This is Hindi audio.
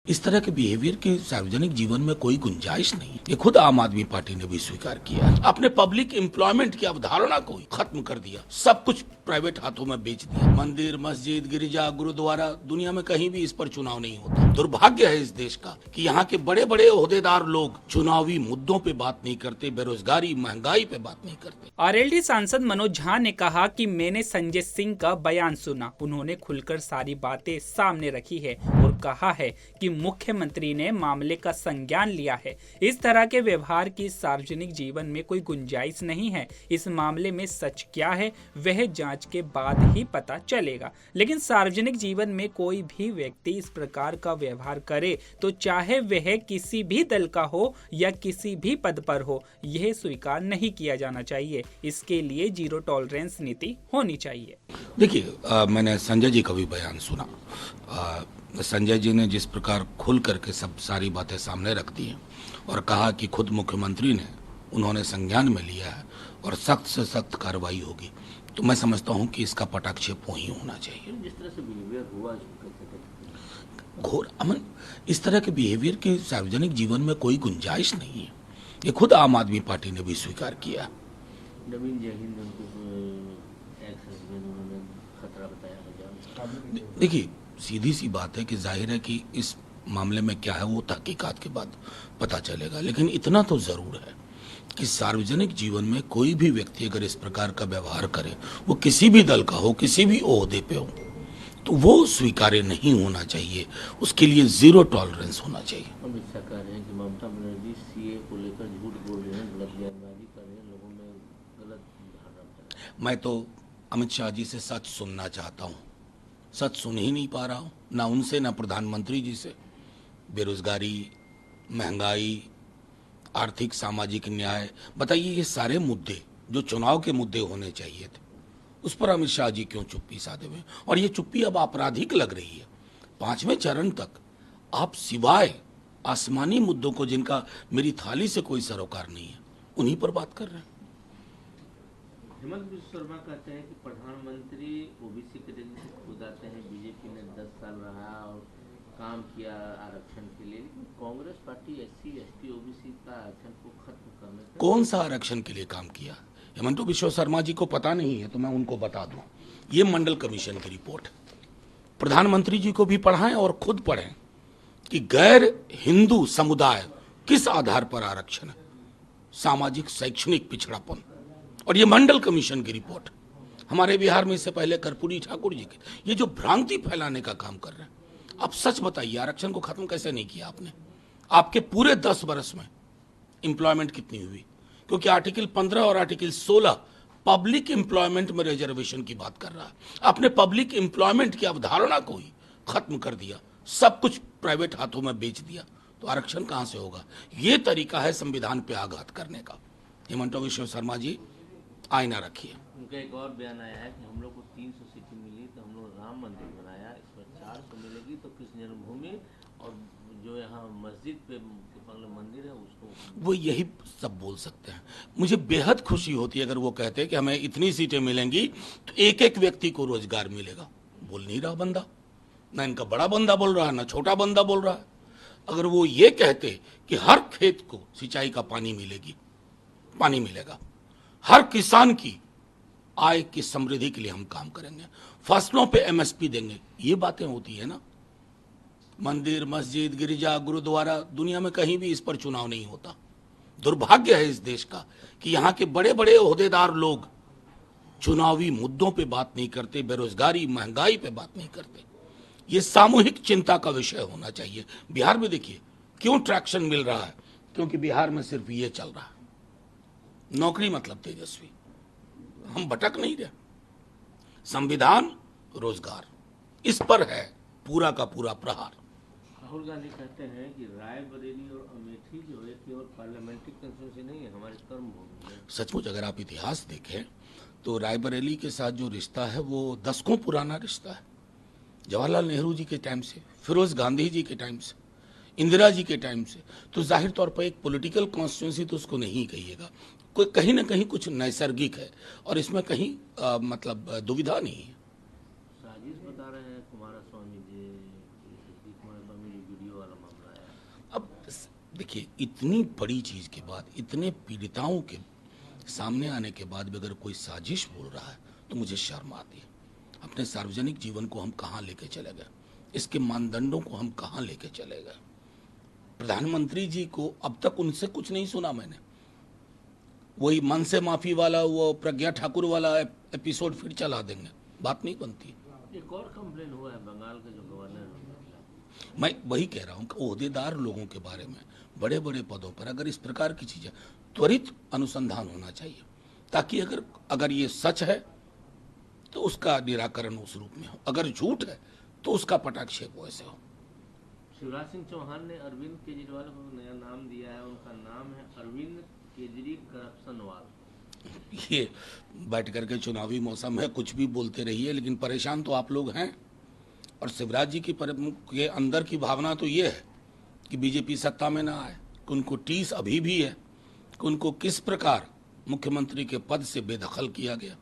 इस तरह के बिहेवियर के सार्वजनिक जीवन में कोई गुंजाइश नहीं। ये खुद आम आदमी पार्टी ने भी स्वीकार किया। आपने पब्लिक एम्प्लॉयमेंट की अवधारणा को ही खत्म कर दिया, सब कुछ प्राइवेट हाथों में बेच दिया। मंदिर, मस्जिद, गिरिजा, गुरुद्वारा, दुनिया में कहीं भी इस पर चुनाव नहीं होता। दुर्भाग्य है इस देश का कि यहाँ के बड़े बड़े ओहदेदार लोग चुनावी मुद्दों पे बात नहीं करते, बेरोजगारी, महंगाई पे बात नहीं करते। आरएलडी सांसद मनोज झा ने कहा कि मैंने संजय सिंह का बयान सुना, उन्होंने खुलकर सारी बातें सामने रखी है और कहा है कि मुख्यमंत्री ने मामले का संज्ञान लिया है। इस तरह के व्यवहार की सार्वजनिक जीवन में कोई गुंजाइश नहीं है। इस मामले में सच क्या है वह जांच के बाद ही पता चलेगा, लेकिन सार्वजनिक जीवन में कोई भी व्यक्ति इस प्रकार का व्यवहार करे तो चाहे वह किसी भी दल का हो या किसी भी पद पर हो, यह स्वीकार नहीं किया जाना चाहिए। इसके लिए जीरो टॉलरेंस नीति होनी चाहिए। देखिए, मैंने संजय जी का भी बयान सुना। संजय जी ने जिस प्रकार खुल करके सब सारी बातें सामने रख दी हैं और कहा कि खुद मुख्यमंत्री ने उन्होंने संज्ञान में लिया है और सख्त से सख्त कार्रवाई होगी, तो मैं समझता हूं कि इसका पटाक्षेप वहीं होना चाहिए। जिस तरह से बिहेवियर हुआ, घोर अमन, इस तरह के बिहेवियर के सार्वजनिक जीवन में कोई गुंजाइश नहीं है। ये खुद आम आदमी पार्टी ने भी स्वीकार किया। नवीन जयहिंद उनको एक्स हस्बैंड उन्होंने खतरा बताया। देखिए, सीधी सी बात है कि जाहिर है कि इस मामले में क्या है वो तहकीकात के बाद पता चलेगा, लेकिन इतना तो जरूर है कि सार्वजनिक जीवन में कोई भी व्यक्ति अगर इस प्रकार का व्यवहार करे, वो किसी भी दल का हो, किसी भी ओहदे पे हो, तो वो स्वीकार्य नहीं होना चाहिए। उसके लिए जीरो टॉलरेंस होना चाहिए। अमित शाह कह रहे हैं कि ममता बनर्जी सीए को लेकर झूठ बोल रहे हैं, गलत बयानबाजी कर रहे हैं, लोगों में गलत धारणा बना रहे हैं। मैं तो अमित शाह जी से सच सुनना चाहता हूँ, सच सुन ही नहीं पा रहा हूँ, ना उनसे ना प्रधानमंत्री जी से। बेरोजगारी, महंगाई, आर्थिक सामाजिक न्याय, बताइए ये सारे मुद्दे जो चुनाव के मुद्दे होने चाहिए थे, उस पर अमित शाह जी क्यों चुप्पी साधे हुए? और ये चुप्पी अब आपराधिक लग रही है। 5वें चरण तक आप सिवाय आसमानी मुद्दों को, जिनका मेरी थाली से कोई सरोकार नहीं है, उन्हीं पर बात कर रहे हैं। हेमंत बिश्व शर्मा कहते हैं कि प्रधानमंत्री ओबीसी कैटेगरी से खुद आते हैं, बीजेपी ने 10 साल रहा और काम किया आरक्षण के लिए, लेकिन Congress party SC ST OBC का आरक्षण को खत्म करने का कौन सा आरक्षण के लिए काम किया? हेमंत बिश्व शर्मा जी को पता नहीं है तो मैं उनको बता दूं, ये मंडल कमीशन की रिपोर्ट प्रधानमंत्री जी को भी पढ़ाएं और खुद पढ़ें कि गैर हिंदू समुदाय किस आधार पर आरक्षण है, सामाजिक शैक्षणिक पिछड़ापन। और ये मंडल कमीशन की रिपोर्ट हमारे बिहार में इससे पहले कर्पूरी ठाकुर जी के, ये जो भ्रांति फैलाने का काम कर रहे हैं। आप सच बताइए, आरक्षण को खत्म कैसे नहीं किया आपने? आपके पूरे 10 वर्ष में एम्प्लॉयमेंट कितनी हुई? क्योंकि आर्टिकल 15 और आर्टिकल 16 पब्लिक एम्प्लॉयमेंट में रिजर्वेशन की बात कर रहा है। आपने पब्लिक एम्प्लॉयमेंट की अवधारणा को ही खत्म कर दिया, सब कुछ प्राइवेट हाथों में बेच दिया, तो आरक्षण कहां से होगा? ये तरीका है संविधान पे आघात करने का। हेमंत बिश्व शर्मा जी, आईना रखिए। उनका एक और बयान आया है कि हम लोग को 300 सीटें मिली तो हम लोग राम मंदिर बनाया, इसमें 400 मिलेगी तो कृष्ण जन्मभूमि और जो यहाँ मस्जिद पे मंदिर है उसको, वो यही सब बोल सकते हैं। मुझे बेहद खुशी होती है अगर वो कहते हैं कि हमें इतनी सीटें मिलेंगी तो एक एक व्यक्ति को रोजगार मिलेगा। बोल नहीं रहा बंदा, ना इनका बड़ा बंदा बोल रहा है ना छोटा बंदा बोल रहा है। अगर वो ये कहते कि हर खेत को सिंचाई का पानी मिलेगी, पानी मिलेगा, हर किसान की आय की समृद्धि के लिए हम काम करेंगे, फसलों पे एमएसपी देंगे, ये बातें होती है ना। मंदिर, मस्जिद, गिरिजा, गुरुद्वारा, दुनिया में कहीं भी इस पर चुनाव नहीं होता। दुर्भाग्य है इस देश का कि यहाँ के बड़े बड़े ओहदेदार लोग चुनावी मुद्दों पे बात नहीं करते, बेरोजगारी, महंगाई पे बात नहीं करते। ये सामूहिक चिंता का विषय होना चाहिए। बिहार में देखिए क्यों ट्रैक्शन मिल रहा है, क्योंकि बिहार में सिर्फ ये चल रहा है, नौकरी मतलब तेजस्वी। हम भटक नहीं रहे। संविधान, रोजगार, इस पर है पूरा का पूरा प्रहार। राहुल गांधी कहते हैं कि रायबरेली और अमेठी जो है केवल पार्लियामेंट्री कंस्टिट्यूंसी नहीं है, हमारे कर्मभूमि है। सचमुच अगर आप इतिहास देखें तो रायबरेली के साथ जो रिश्ता है वो दशकों पुराना रिश्ता है। जवाहरलाल नेहरू जी के टाइम से, फिरोज गांधी जी के टाइम से, इंदिरा जी के टाइम से, तो जाहिर तौर पर एक पॉलिटिकल कॉन्स्टिट्यूंसी तो उसको नहीं कहिएगा, कोई कहीं ना कहीं कुछ नैसर्गिक है और इसमें कहीं मतलब दुविधा नहीं है। साजिश बता रहे हैं कुमारस्वामी जी, कुमारस्वामी जी वीडियो वाला देखिए, इतनी बड़ी चीज के बाद, इतने पीड़िताओं के सामने आने के बाद भी अगर कोई साजिश बोल रहा है तो मुझे शर्म आती है। अपने सार्वजनिक जीवन को हम कहाँ लेके चले गए, इसके मानदंडों को हम कहाँ लेके चले गए। प्रधानमंत्री जी को अब तक उनसे कुछ नहीं सुना मैंने। वही मन से माफी वाला, वो प्रज्ञा ठाकुर वाला एपिसोड फिर चला देंगे, बात नहीं बनती। एक और कंप्लेन हुआ है बंगाल के जो गवर्नर हैं, मैं वही कह रहा हूं कि ओहदेदार लोगों के बारे में, बड़े बड़े पदों पर अगर इस प्रकार की चीजें, त्वरित अनुसंधान होना चाहिए, ताकि अगर ये सच है तो उसका निराकरण उस रूप में हो, अगर झूठ है तो उसका पटाक्षेप वैसे हो। शिवराज सिंह चौहान ने अरविंद केजरीवाल को नया नाम दिया है, उनका नाम है अरविंद केजरी करप्शनवाल। ये बैठ करके चुनावी मौसम है, कुछ भी बोलते रहिए, लेकिन परेशान तो आप लोग हैं। और शिवराज जी के अंदर की भावना तो ये है कि बीजेपी सत्ता में ना आए, कि उनको टीस अभी भी है कि उनको किस प्रकार मुख्यमंत्री के पद से बेदखल किया गया।